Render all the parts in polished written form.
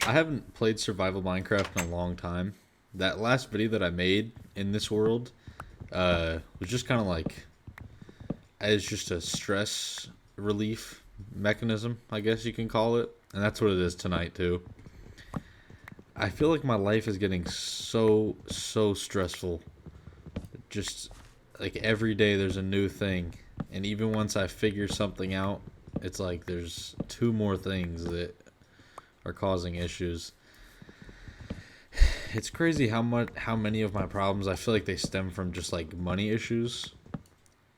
I haven't played survival Minecraft in a long time. That last video that I made in this world was just kind of like as just a stress relief mechanism, I guess you can call it, and that's what it is tonight too. I feel like my life is getting so stressful. Just like every day there's a new thing, and even once I figure something out, it's like there's two more things that are causing issues. It's crazy how many of my problems I feel like they stem from just like money issues,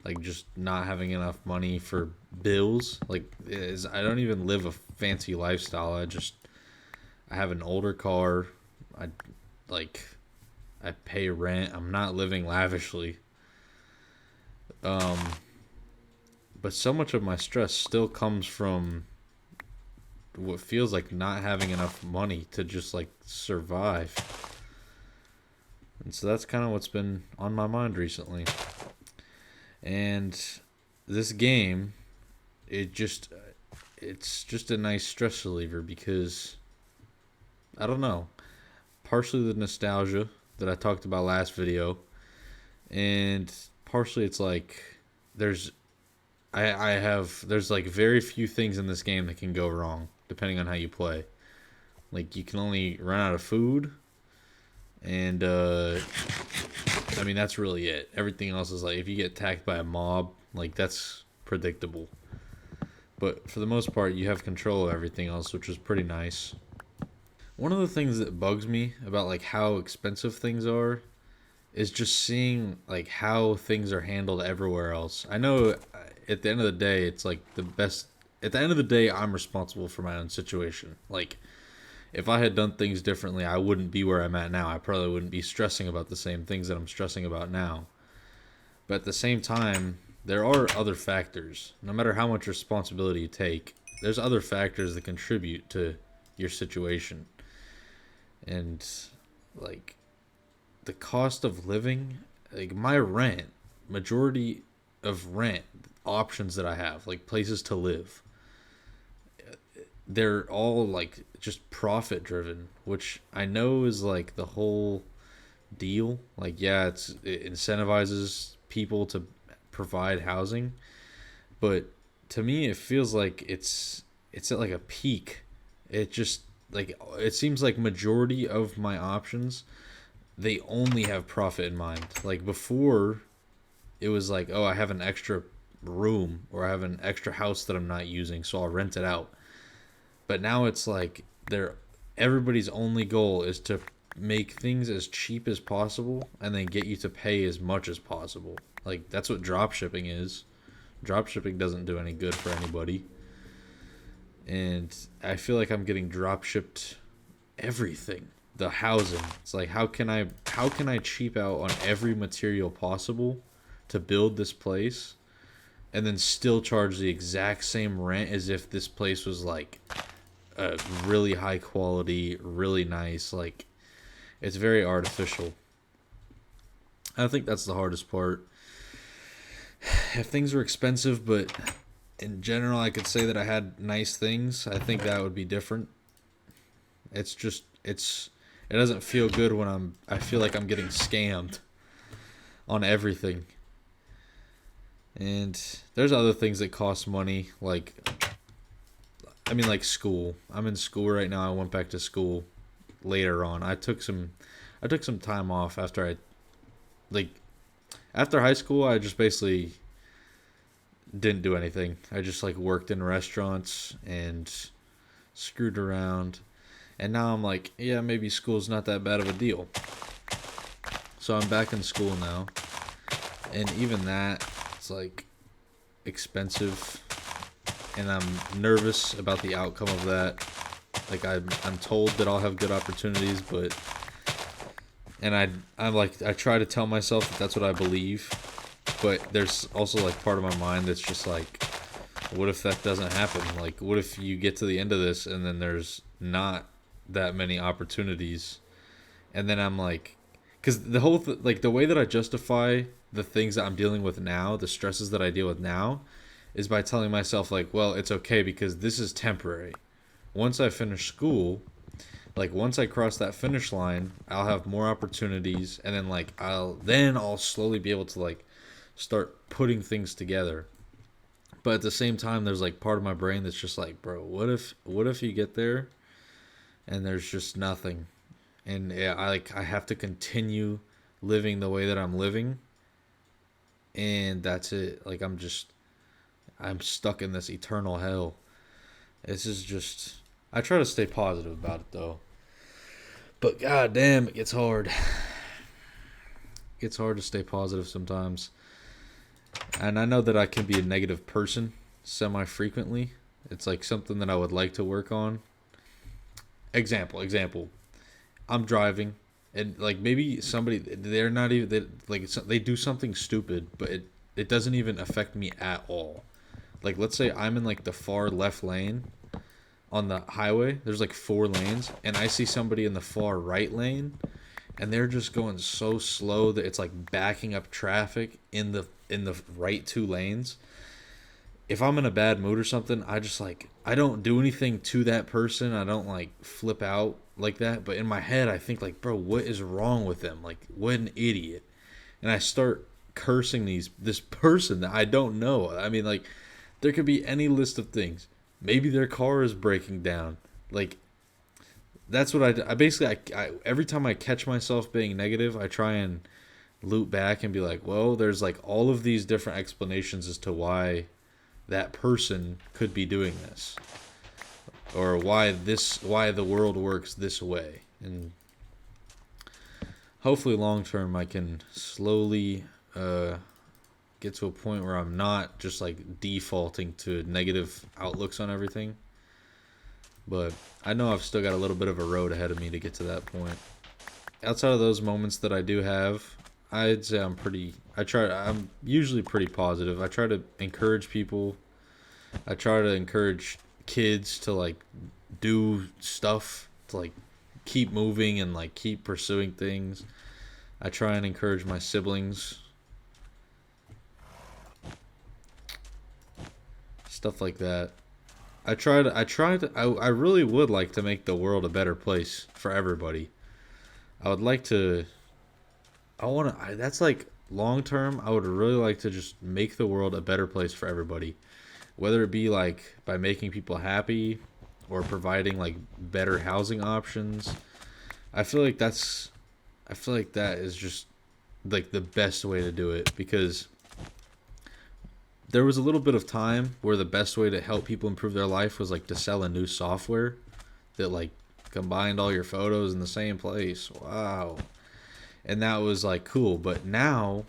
like just not having enough money for bills. I don't even live a fancy lifestyle. I have an older car. I like I pay rent. I'm not living lavishly. Um, but so much of my stress still comes from what feels like not having enough money to just like survive. And so that's kind of what's been on my mind recently. And this game, it just it's just a nice stress reliever because I don't know, partially the nostalgia that I talked about last video, and partially it's like there's I have there's like very few things in this game that can go wrong depending on how you play. Like you can only run out of food, and I mean that's really it. Everything else is like if you get attacked by a mob, like that's predictable. But for the most part, you have control of everything else, which is pretty nice. One of the things that bugs me about like how expensive things are is just seeing like how things are handled everywhere else. I know at the end of the day, it's like the best. At the end of the day, I'm responsible for my own situation. Like if I had done things differently, I wouldn't be where I'm at now. I probably wouldn't be stressing about the same things that I'm stressing about now. But at the same time, there are other factors. No matter how much responsibility you take, there's other factors that contribute to your situation. And like the cost of living, like my rent, majority of rent options that I have, like places to live, they're all like just profit driven, which I know is like the whole deal. Like yeah, it incentivizes people to provide housing, but to me it feels like it's at like a peak. It just like it seems like majority of my options, they only have profit in mind. Like before it was like, oh, I have an extra room or I have an extra house that I'm not using, so I'll rent it out. But now it's like they're everybody's only goal is to make things as cheap as possible and then get you to pay as much as possible. Like that's what drop shipping is. Drop shipping doesn't do any good for anybody. And I feel like I'm getting drop shipped everything. The housing. It's like how can I cheap out on every material possible to build this place and then still charge the exact same rent as if this place was like a really high quality, really nice. Like it's very artificial. I think that's the hardest part. If things were expensive, but in general I could say that I had nice things, I think that would be different. It's just it doesn't feel good when I feel like I'm getting scammed on everything. And there's other things that cost money, like I mean like school. I'm in school right now. I went back to school later on. I took some time off after like after high school. I just basically didn't do anything. I just like worked in restaurants and screwed around. And now I'm like, yeah, maybe school's not that bad of a deal. So I'm back in school now. And even that, it's like expensive. And I'm nervous about the outcome of that. Like I'm told that I'll have good opportunities, but and I'm like I try to tell myself that that's what I believe, but there's also like part of my mind that's just like, what if that doesn't happen? Like what if you get to the end of this and then there's not that many opportunities, and then I'm like, because the whole like the way that I justify the things that I'm dealing with now, the stresses that I deal with now, is by telling myself like, well, it's okay because this is temporary. Once I finish school, Like once I cross that finish line, I'll have more opportunities, and then like I'll slowly be able to like start putting things together. But at the same time, there's like part of my brain that's just like, bro, what if you get there and there's just nothing, and yeah, I have to continue living the way that I'm living, and that's it. Like I'm stuck in this eternal hell. This is just I try to stay positive about it though. But god damn, it gets hard. It gets hard to stay positive sometimes. And I know that I can be a negative person semi frequently. It's like something that I would like to work on. Example. I'm driving and like maybe somebody they're not even they do something stupid, but it doesn't even affect me at all. Like let's say I'm in like the far left lane on the highway. There's like 4 lanes, and I see somebody in the far right lane, and they're just going so slow that it's like backing up traffic in the right 2 lanes. If I'm in a bad mood or something, I just like I don't do anything to that person. I don't like flip out like that, but in my head I think like, bro, what is wrong with them? Like, what an idiot. And I start cursing this person that I don't know. I mean, like, there could be any list of things. Maybe their car is breaking down. Like, that's what I do. I basically I every time I catch myself being negative, I try and loop back and be like, well, there's like all of these different explanations as to why that person could be doing this, or why the world works this way. And hopefully long term I can slowly get to a point where I'm not just like defaulting to negative outlooks on everything. But I know I've still got a little bit of a road ahead of me to get to that point. Outside of those moments that I do have, I'd say I'm usually pretty positive. I try to encourage people. I try to encourage kids to like do stuff, to like keep moving and like keep pursuing things. I try and encourage my siblings. Stuff like that. I really would like to make the world a better place for everybody. I would like to that's like long term, I would really like to just make the world a better place for everybody. Whether it be like by making people happy or providing like better housing options. I feel like that is just like the best way to do it, because there was a little bit of time where the best way to help people improve their life was like to sell a new software that like combined all your photos in the same place. Wow. And that was like cool. But now,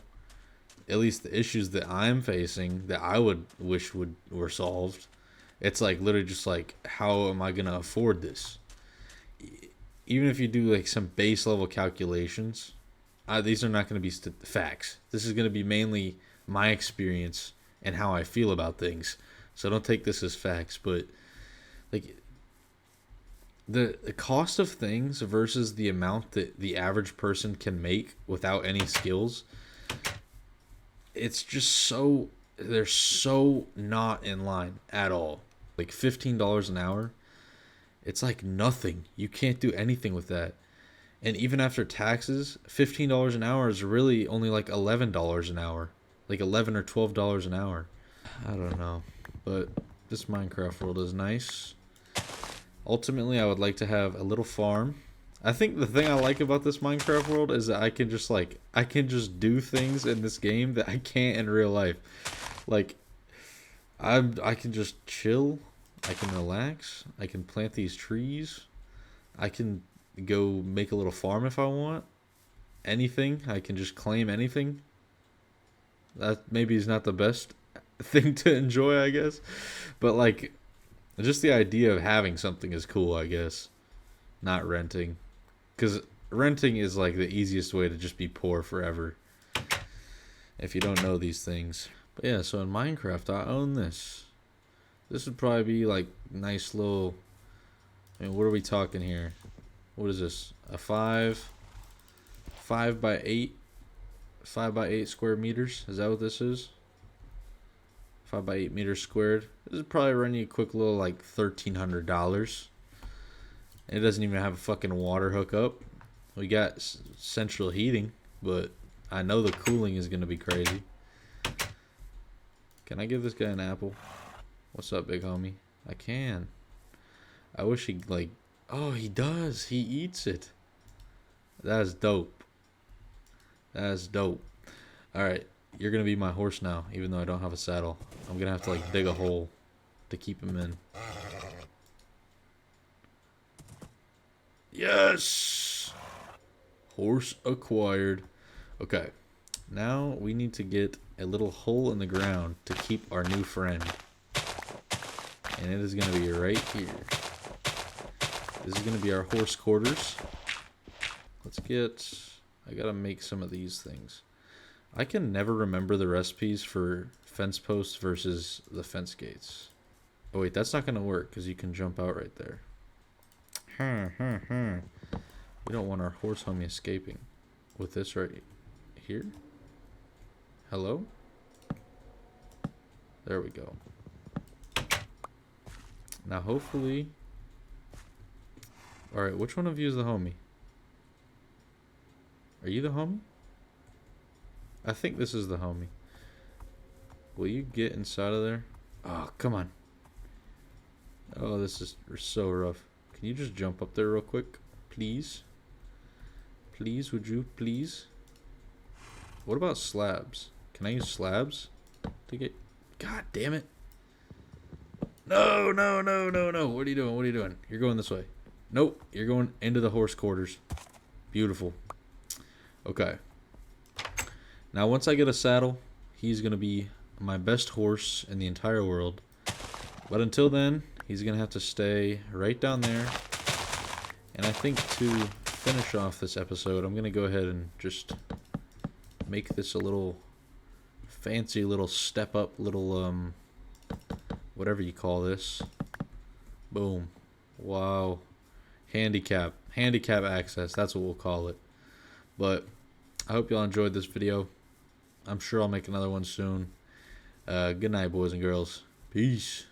at least the issues that I'm facing that I would wish were solved, it's like literally just like, how am I gonna afford this? Even if you do like some base level calculations, these are not going to be facts. This is going to be mainly my experience and how I feel about things. So don't take this as facts, but like the cost of things versus the amount that the average person can make without any skills, it's just they're so not in line at all. Like $15 an hour, it's like nothing. You can't do anything with that. And even after taxes, $15 an hour is really only like $11 an hour. Like $11 or $12 an hour. I don't know. But this Minecraft world is nice. Ultimately, I would like to have a little farm. I think the thing I like about this Minecraft world is that I can just do things in this game that I can't in real life. Like, I can just chill. I can relax. I can plant these trees. I can go make a little farm if I want. Anything. I can just claim anything. That maybe is not the best thing to enjoy, I guess. But like, just the idea of having something is cool, I guess. Not renting. Because renting is like the easiest way to just be poor forever. If you don't know these things. But yeah, so in Minecraft, I own this. This would probably be like nice little... I mean, what are we talking here? What is this? A 5 by 8 square meters? Is that what this is? 5 by 8 meters squared. This would probably run you a quick little like $1,300. And it doesn't even have a fucking water hookup. We got central heating, but I know the cooling is going to be crazy. Can I give this guy an apple? What's up, big homie? I can. I wish he, like... Oh, he does. He eats it. That's dope. That's dope. Alright, you're going to be my horse now, even though I don't have a saddle. I'm going to have to, like, dig a hole to keep him in. Yes! Horse acquired. Okay. Now we need to get a little hole in the ground to keep our new friend. And it is going to be right here. This is going to be our horse quarters. Let's get... I got to make some of these things. I can never remember the recipes for fence posts versus the fence gates. Oh wait, that's not going to work because you can jump out right there. We don't want our horse homie escaping. With this right here. Hello? There we go. Now hopefully... Alright, which one of you is the homie? Are you the homie? I think this is the homie. Will you get inside of there? Oh, come on. Oh, this is so rough. Can you just jump up there real quick? Please? Please, would you? Please? What about slabs? Can I use slabs to get... God damn it. No, no, no, no, no. What are you doing? What are you doing? You're going this way. Nope. You're going into the horse quarters. Beautiful. Okay. Now, once I get a saddle, he's going to be my best horse in the entire world. But until then, he's going to have to stay right down there. And I think to finish off this episode, I'm going to go ahead and just make this a little fancy little step up little, whatever you call this. Boom. Wow. Handicap access. That's what we'll call it. But I hope y'all enjoyed this video. I'm sure I'll make another one soon. Good night, boys and girls. Peace.